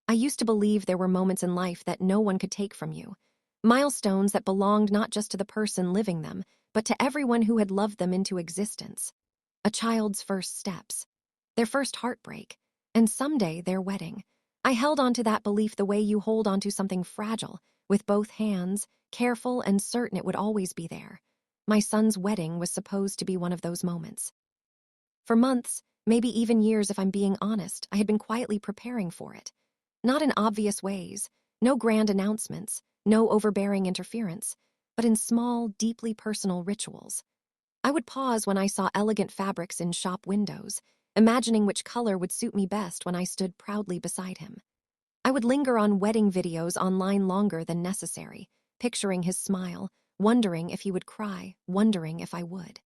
I used to believe there were moments in life that no one could take from you. Milestones that belonged not just to the person living them, but to everyone who had loved them into existence. A child's first steps, their first heartbreak, and someday their wedding. I held on to that belief the way you hold onto something fragile, with both hands, careful and certain it would always be there. My son's wedding was supposed to be one of those moments. For months, maybe even years if I'm being honest, I had been quietly preparing for it. Not in obvious ways, no grand announcements, no overbearing interference, but in small, deeply personal rituals. I would pause when I saw elegant fabrics in shop windows, imagining which color would suit me best when I stood proudly beside him. I would linger on wedding videos online longer than necessary, picturing his smile, wondering if he would cry, wondering if I would.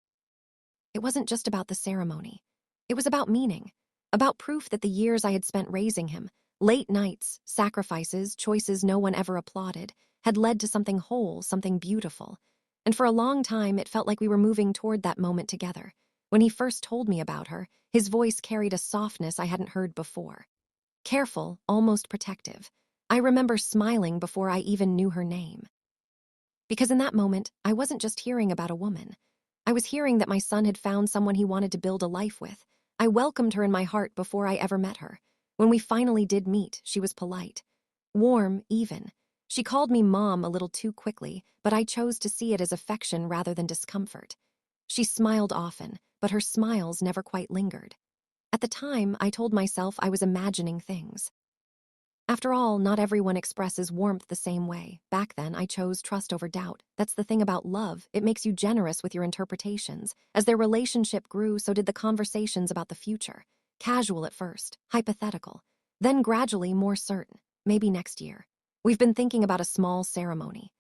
It wasn't just about the ceremony. It was about meaning, about proof that the years I had spent raising him, late nights, sacrifices, choices no one ever applauded, had led to something whole, something beautiful. And for a long time, it felt like we were moving toward that moment together. When he first told me about her, his voice carried a softness I hadn't heard before. Careful, almost protective. I remember smiling before I even knew her name. Because in that moment, I wasn't just hearing about a woman. I was hearing that my son had found someone he wanted to build a life with. I welcomed her in my heart before I ever met her. When we finally did meet, she was polite. Warm, even. She called me Mom a little too quickly, but I chose to see it as affection rather than discomfort. She smiled often, but her smiles never quite lingered. At the time, I told myself I was imagining things. After all, not everyone expresses warmth the same way. Back then, I chose trust over doubt. That's the thing about love. It makes you generous with your interpretations. As their relationship grew, so did the conversations about the future. Casual at first, hypothetical. Then gradually more certain. Maybe next year. We've been thinking about a small ceremony.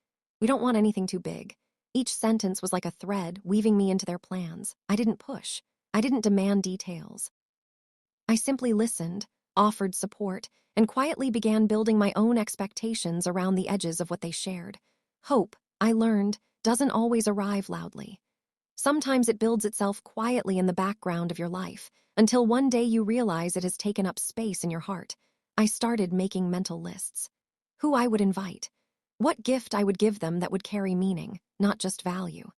We don't want anything too big. Each sentence was like a thread, weaving me into their plans. I didn't push. I didn't demand details. I simply listened, offered support, and quietly began building my own expectations around the edges of what they shared. Hope, I learned, doesn't always arrive loudly. Sometimes it builds itself quietly in the background of your life, until one day you realize it has taken up space in your heart. I started making mental lists. Who I would invite. What gift I would give them that would carry meaning, not just value.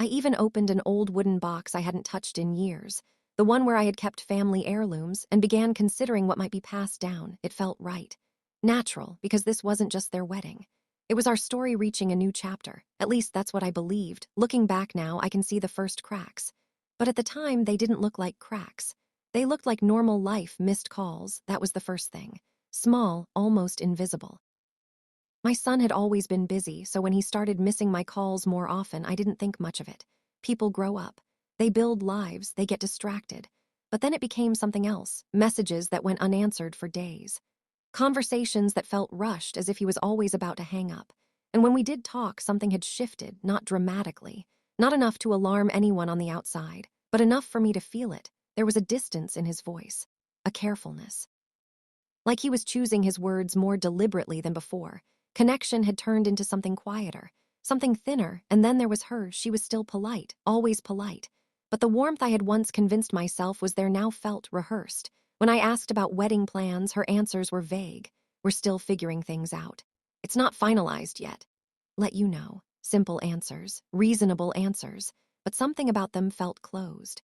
I even opened an old wooden box I hadn't touched in years, the one where I had kept family heirlooms, and began considering what might be passed down. It felt right. Natural, because this wasn't just their wedding. It was our story reaching a new chapter. At least that's what I believed. Looking back now, I can see the first cracks. But at the time, they didn't look like cracks. They looked like normal life, missed calls. That was the first thing. Small, almost invisible. My son had always been busy, so when he started missing my calls more often, I didn't think much of it. People grow up. They build lives, they get distracted. But then it became something else, messages that went unanswered for days. Conversations that felt rushed as if he was always about to hang up. And when we did talk, something had shifted, not dramatically. Not enough to alarm anyone on the outside, but enough for me to feel it. There was a distance in his voice, a carefulness. Like he was choosing his words more deliberately than before. Connection had turned into something quieter, something thinner, and then there was her. She was still polite, always polite. But the warmth I had once convinced myself was there now felt rehearsed. When I asked about wedding plans, her answers were vague. We're still figuring things out. It's not finalized yet. Let you know. Simple answers, reasonable answers, but something about them felt closed.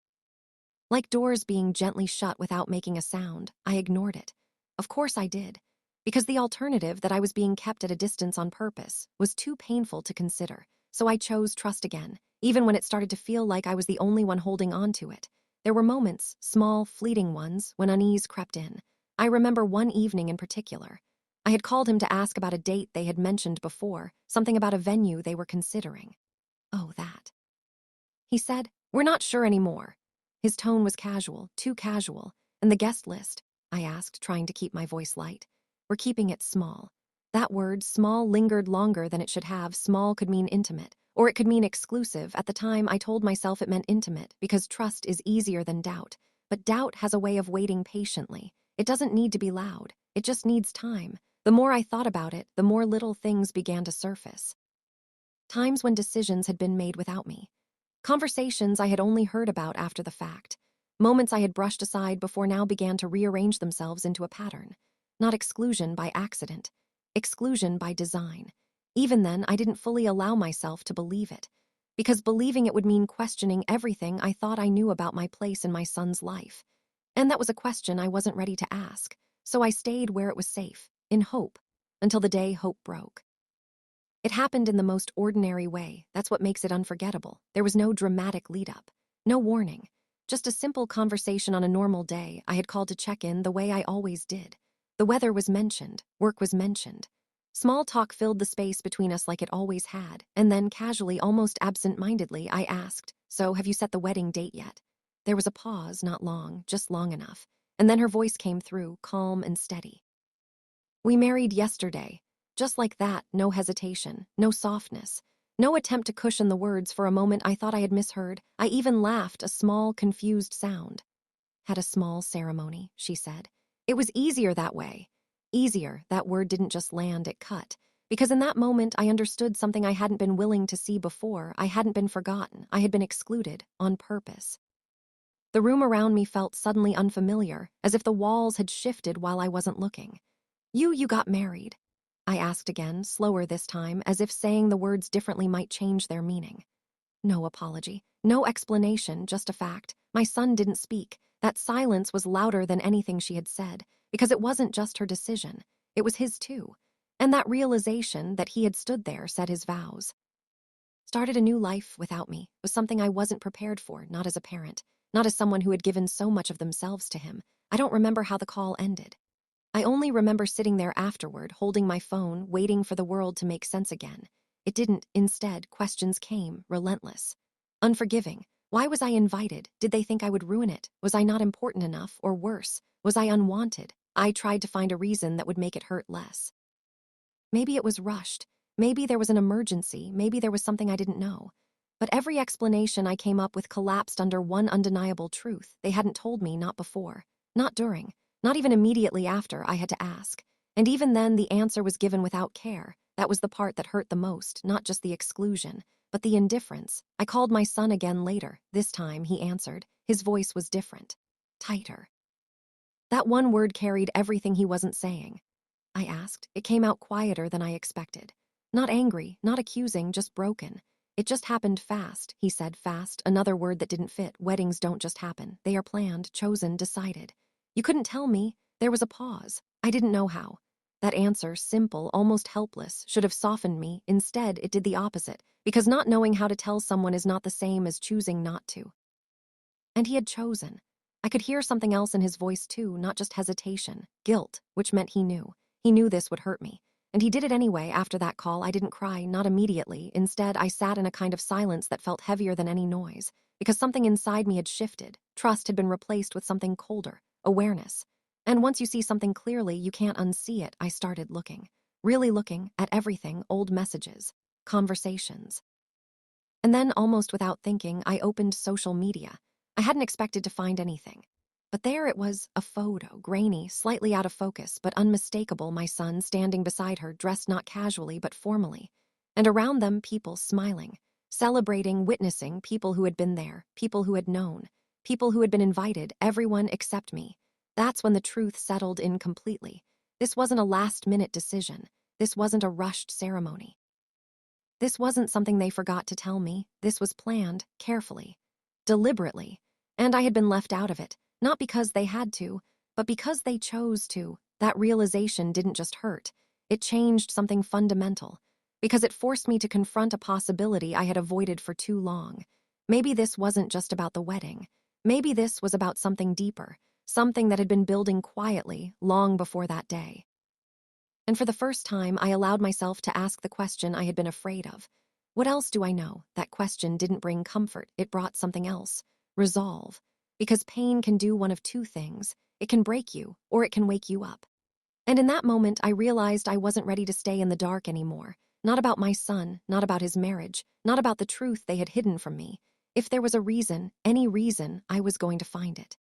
Like doors being gently shut without making a sound, I ignored it. Of course I did. Because the alternative, that I was being kept at a distance on purpose, was too painful to consider. So I chose trust again, even when it started to feel like I was the only one holding on to it. There were moments, small, fleeting ones, when unease crept in. I remember one evening in particular. I had called him to ask about a date they had mentioned before, something about a venue they were considering. Oh, that. He said, "We're not sure anymore." His tone was casual, too casual. And the guest list? I asked, trying to keep my voice light. We're keeping it small. That word, small, lingered longer than it should have. Small could mean intimate, or it could mean exclusive. At the time, I told myself it meant intimate, because trust is easier than doubt. But doubt has a way of waiting patiently. It doesn't need to be loud. It just needs time. The more I thought about it, the more little things began to surface. Times when decisions had been made without me. Conversations I had only heard about after the fact. Moments I had brushed aside before now began to rearrange themselves into a pattern. Not exclusion by accident, exclusion by design. Even then, I didn't fully allow myself to believe it, because believing it would mean questioning everything I thought I knew about my place in my son's life. And that was a question I wasn't ready to ask, so I stayed where it was safe, in hope, until the day hope broke. It happened in the most ordinary way. That's what makes it unforgettable. There was no dramatic lead-up, no warning, just a simple conversation on a normal day. I had called to check in the way I always did. The weather was mentioned, work was mentioned. Small talk filled the space between us like it always had, and then casually, almost absent-mindedly, I asked, "So, have you set the wedding date yet?" There was a pause, not long, just long enough, and then her voice came through, calm and steady. "We married yesterday." Just like that, no hesitation, no softness, no attempt to cushion the words. For a moment I thought I had misheard. I even laughed, a small, confused sound. "Had a small ceremony," she said. It was easier that way. Easier, that word didn't just land, it cut. Because in that moment I understood something I hadn't been willing to see before. I hadn't been forgotten. I had been excluded, on purpose. The room around me felt suddenly unfamiliar, as if the walls had shifted while I wasn't looking. You got married?" I asked again, slower this time, as if saying the words differently might change their meaning. No apology, no explanation, just a fact. My son didn't speak. That silence was louder than anything she had said, because it wasn't just her decision. It was his too. And that realization that he had stood there said his vows. Started a new life without me was something I wasn't prepared for, not as a parent, not as someone who had given so much of themselves to him. I don't remember how the call ended. I only remember sitting there afterward, holding my phone, waiting for the world to make sense again. It didn't. Instead, questions came, relentless. Unforgiving. Why was I invited? Did they think I would ruin it? Was I not important enough? Or worse, was I unwanted? I tried to find a reason that would make it hurt less. Maybe it was rushed. Maybe there was an emergency. Maybe there was something I didn't know. But every explanation I came up with collapsed under one undeniable truth. They hadn't told me, not before, not during. Not even immediately after I had to ask. And even then, the answer was given without care. That was the part that hurt the most, not just the exclusion, but the indifference. I called my son again later. This time, he answered. His voice was different. Tighter. That one word carried everything he wasn't saying. I asked. It came out quieter than I expected. Not angry, not accusing, just broken. "It just happened fast," he said, fast, another word that didn't fit. Weddings don't just happen. They are planned, chosen, decided. "You couldn't tell me." There was a pause. I didn't know how. That answer, simple, almost helpless, should have softened me. Instead, it did the opposite, because not knowing how to tell someone is not the same as choosing not to. And he had chosen. I could hear something else in his voice too, not just hesitation, guilt, which meant he knew. He knew this would hurt me. And he did it anyway. After that call, I didn't cry, not immediately. Instead, I sat in a kind of silence that felt heavier than any noise, because something inside me had shifted. Trust had been replaced with something colder, awareness. And once you see something clearly, you can't unsee it. I started looking, really looking, at everything, old messages, conversations. And then, almost without thinking, I opened social media. I hadn't expected to find anything. But there it was, a photo, grainy, slightly out of focus, but unmistakable, my son standing beside her, dressed not casually but formally. And around them, people smiling, celebrating, witnessing, people who had been there, people who had known, people who had been invited, everyone except me. That's when the truth settled in completely. This wasn't a last-minute decision. This wasn't a rushed ceremony. This wasn't something they forgot to tell me. This was planned, carefully, deliberately. And I had been left out of it. Not because they had to, but because they chose to. That realization didn't just hurt. It changed something fundamental, because it forced me to confront a possibility I had avoided for too long. Maybe this wasn't just about the wedding. Maybe this was about something deeper, something that had been building quietly long before that day. And for the first time, I allowed myself to ask the question I had been afraid of. What else do I know? That question didn't bring comfort. It brought something else. Resolve. Because pain can do one of two things. It can break you, or it can wake you up. And in that moment, I realized I wasn't ready to stay in the dark anymore. Not about my son, not about his marriage, not about the truth they had hidden from me. If there was a reason, any reason, I was going to find it.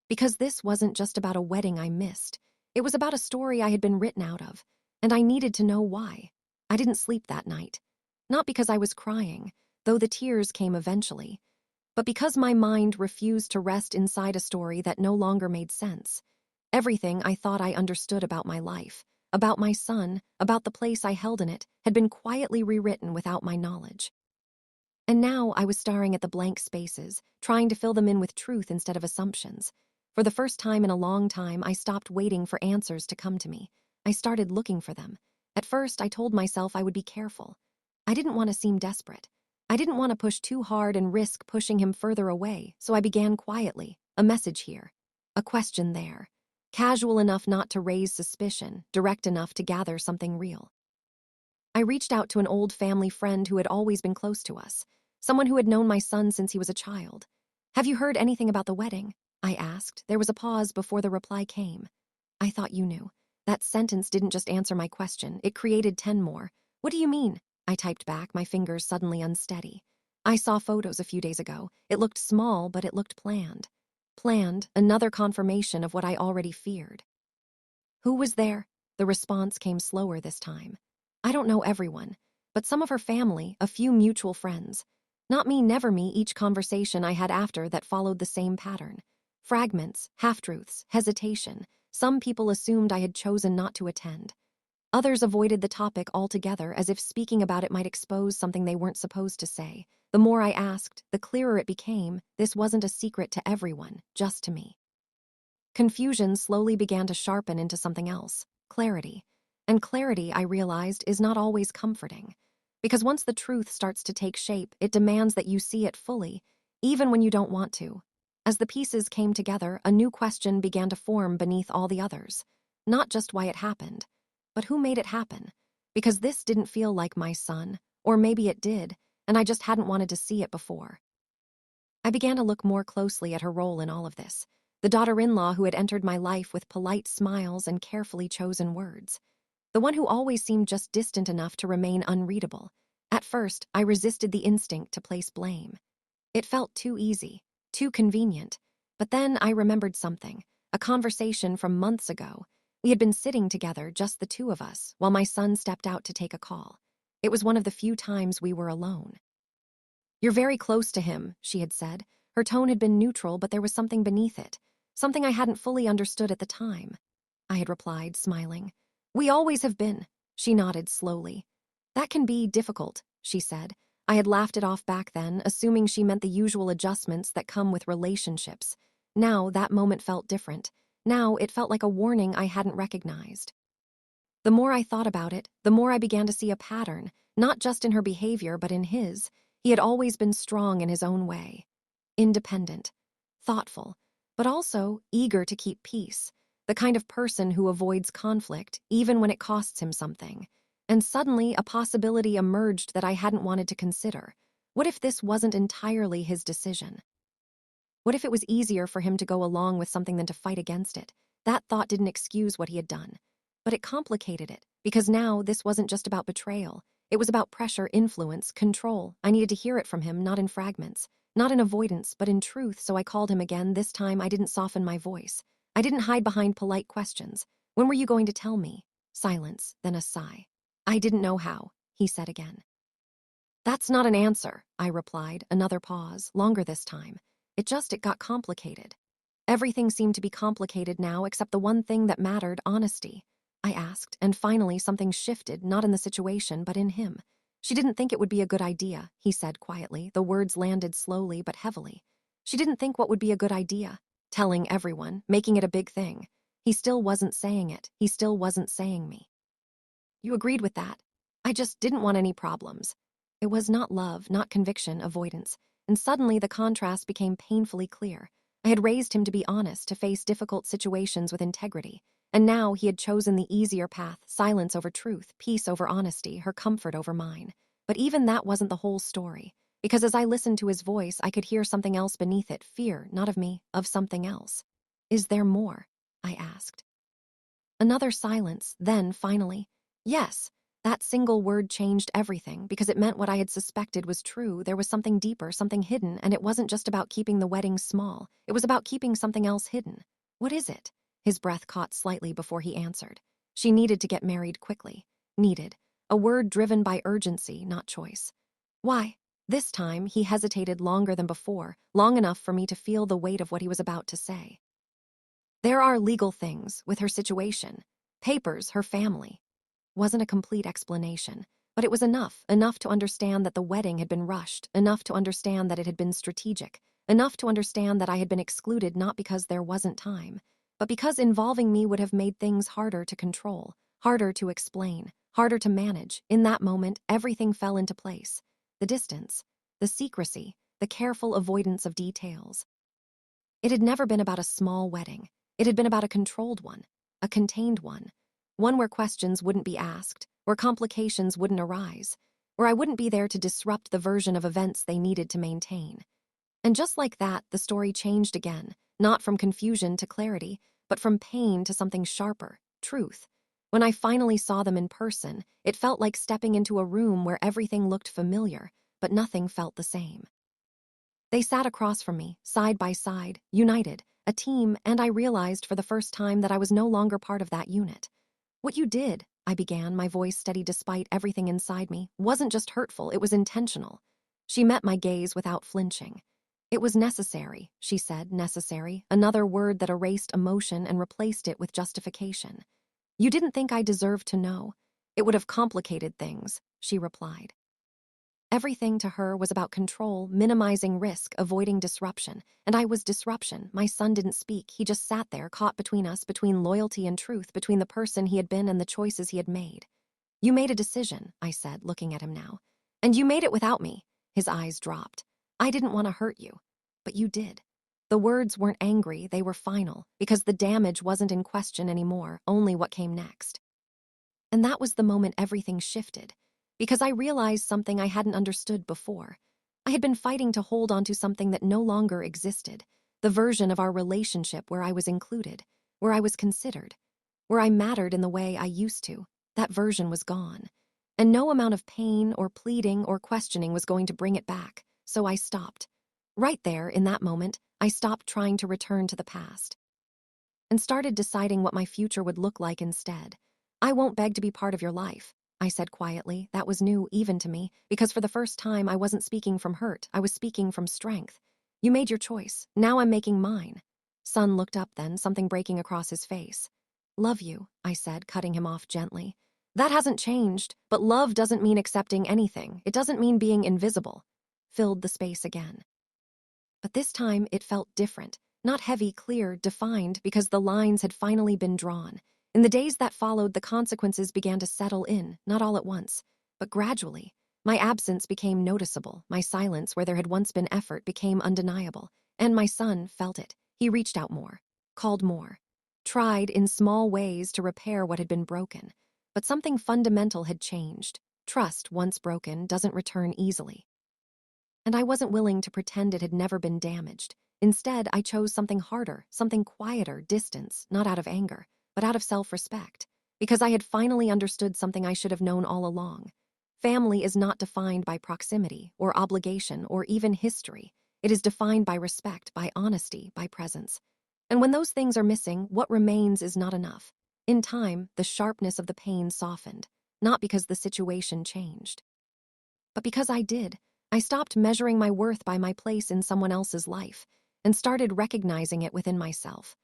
Because this wasn't just about a wedding I missed. It was about a story I had been written out of, and I needed to know why. I didn't sleep that night. Not because I was crying, though the tears came eventually, but because my mind refused to rest inside a story that no longer made sense. Everything I thought I understood about my life, about my son, about the place I held in it, had been quietly rewritten without my knowledge. And now I was staring at the blank spaces, trying to fill them in with truth instead of assumptions. For the first time in a long time, I stopped waiting for answers to come to me. I started looking for them. At first, I told myself I would be careful. I didn't want to seem desperate. I didn't want to push too hard and risk pushing him further away, so I began quietly, a message here, a question there. Casual enough not to raise suspicion, direct enough to gather something real. I reached out to an old family friend who had always been close to us, someone who had known my son since he was a child. "Have you heard anything about the wedding?" I asked. There was a pause before the reply came. "I thought you knew." That sentence didn't just answer my question, it created 10 more. "What do you mean?" I typed back, my fingers suddenly unsteady. "I saw photos a few days ago. It looked small, but it looked planned." Planned, another confirmation of what I already feared. "Who was there?" The response came slower this time. "I don't know everyone, but some of her family, a few mutual friends. Not me, never me." Each conversation I had after that followed the same pattern. Fragments, half-truths, hesitation. Some people assumed I had chosen not to attend. Others avoided the topic altogether, as if speaking about it might expose something they weren't supposed to say. The more I asked, the clearer it became. This wasn't a secret to everyone, just to me. Confusion slowly began to sharpen into something else, clarity. And clarity, I realized, is not always comforting. Because once the truth starts to take shape, it demands that you see it fully, even when you don't want to. As the pieces came together, a new question began to form beneath all the others. Not just why it happened, but who made it happen. Because this didn't feel like my son, or maybe it did, and I just hadn't wanted to see it before. I began to look more closely at her role in all of this. The daughter-in-law who had entered my life with polite smiles and carefully chosen words. The one who always seemed just distant enough to remain unreadable. At first, I resisted the instinct to place blame. It felt too easy, too convenient. But then I remembered something, a conversation from months ago. We had been sitting together, just the two of us, while my son stepped out to take a call. It was one of the few times we were alone. "You're very close to him," she had said. Her tone had been neutral, but there was something beneath it. Something I hadn't fully understood at the time. I had replied, smiling. "We always have been." She nodded slowly. "That can be difficult," she said. I had laughed it off back then, assuming she meant the usual adjustments that come with relationships. Now that moment felt different. Now it felt like a warning I hadn't recognized. The more I thought about it, the more I began to see a pattern, not just in her behavior, but in his. He had always been strong in his own way. Independent, thoughtful, but also eager to keep peace. The kind of person who avoids conflict, even when it costs him something. And suddenly, a possibility emerged that I hadn't wanted to consider. What if this wasn't entirely his decision? What if it was easier for him to go along with something than to fight against it? That thought didn't excuse what he had done. But it complicated it, because now this wasn't just about betrayal. It was about pressure, influence, control. I needed to hear it from him, not in fragments, not in avoidance, but in truth, so I called him again. This time I didn't soften my voice. I didn't hide behind polite questions. "When were you going to tell me?" Silence, then a sigh. "I didn't know how," he said again. "That's not an answer," I replied. Another pause, longer this time. It got complicated. Everything seemed to be complicated now except the one thing that mattered, honesty. I asked, and finally something shifted, not in the situation, but in him. "She didn't think it would be a good idea," he said quietly. The words landed slowly but heavily. "She didn't think what would be a good idea. Telling everyone, making it a big thing. He still wasn't saying it. He still wasn't saying me." "You agreed with that." "I just didn't want any problems." It was not love, not conviction, avoidance. And suddenly the contrast became painfully clear. I had raised him to be honest, to face difficult situations with integrity. And now he had chosen the easier path, silence over truth, peace over honesty, her comfort over mine. But even that wasn't the whole story. Because as I listened to his voice, I could hear something else beneath it, fear, not of me, of something else. "Is there more?" I asked. Another silence, then, finally, "Yes." That single word changed everything, because it meant what I had suspected was true. There was something deeper, something hidden, and it wasn't just about keeping the wedding small. It was about keeping something else hidden. "What is it?" His breath caught slightly before he answered. "She needed to get married quickly." Needed. A word driven by urgency, not choice. "Why?" This time, he hesitated longer than before, long enough for me to feel the weight of what he was about to say. There are legal things with her situation, papers, her family. Wasn't a complete explanation, but it was enough to understand that the wedding had been rushed, enough to understand that it had been strategic, enough to understand that I had been excluded not because there wasn't time, but because involving me would have made things harder to control, harder to explain, harder to manage. In that moment, everything fell into place. The distance, the secrecy, the careful avoidance of details. It had never been about a small wedding. It had been about a controlled one, a contained one where questions wouldn't be asked, where complications wouldn't arise, where I wouldn't be there to disrupt the version of events they needed to maintain. And just like that, the story changed again, not from confusion to clarity, but from pain to something sharper, truth. When I finally saw them in person, it felt like stepping into a room where everything looked familiar, but nothing felt the same. They sat across from me, side by side, united, a team, and I realized for the first time that I was no longer part of that unit. What you did, I began, my voice steady despite everything inside me, wasn't just hurtful, it was intentional. She met my gaze without flinching. It was necessary, she said, necessary, another word that erased emotion and replaced it with justification. You didn't think I deserved to know. It would have complicated things, she replied. Everything to her was about control, minimizing risk, avoiding disruption. And I was disruption. My son didn't speak. He just sat there, caught between us, between loyalty and truth, between the person he had been and the choices he had made. You made a decision, I said, looking at him now. And you made it without me. His eyes dropped. I didn't want to hurt you. But you did. The words weren't angry, they were final, because the damage wasn't in question anymore, only what came next. And that was the moment everything shifted. Because I realized something I hadn't understood before. I had been fighting to hold onto something that no longer existed, the version of our relationship where I was included, where I was considered, where I mattered in the way I used to. That version was gone. And no amount of pain or pleading or questioning was going to bring it back, so I stopped. Right there, in that moment, I stopped trying to return to the past and started deciding what my future would look like instead. I won't beg to be part of your life, I said quietly. That was new even to me, because for the first time I wasn't speaking from hurt, I was speaking from strength. You made your choice, now I'm making mine. Son looked up then, something breaking across his face. Love you, I said, cutting him off gently. That hasn't changed, but love doesn't mean accepting anything. It doesn't mean being invisible. Filled the space again. But this time it felt different, not heavy, clear, defined, because the lines had finally been drawn. In the days that followed, the consequences began to settle in, not all at once, but gradually. My absence became noticeable, my silence where there had once been effort became undeniable, and my son felt it. He reached out more, called more, tried in small ways to repair what had been broken. But something fundamental had changed. Trust, once broken, doesn't return easily. And I wasn't willing to pretend it had never been damaged. Instead, I chose something harder, something quieter, distance, not out of anger, but out of self-respect, because I had finally understood something I should have known all along. Family is not defined by proximity, or obligation, or even history. It is defined by respect, by honesty, by presence. And when those things are missing, what remains is not enough. In time, the sharpness of the pain softened, not because the situation changed, but because I did. I stopped measuring my worth by my place in someone else's life and started recognizing it within myself.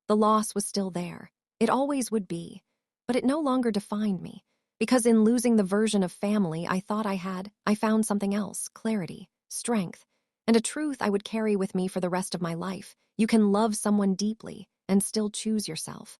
The loss was still there. It always would be. But it no longer defined me, because in losing the version of family I thought I had, I found something else, clarity, strength, and a truth I would carry with me for the rest of my life. You can love someone deeply and still choose yourself.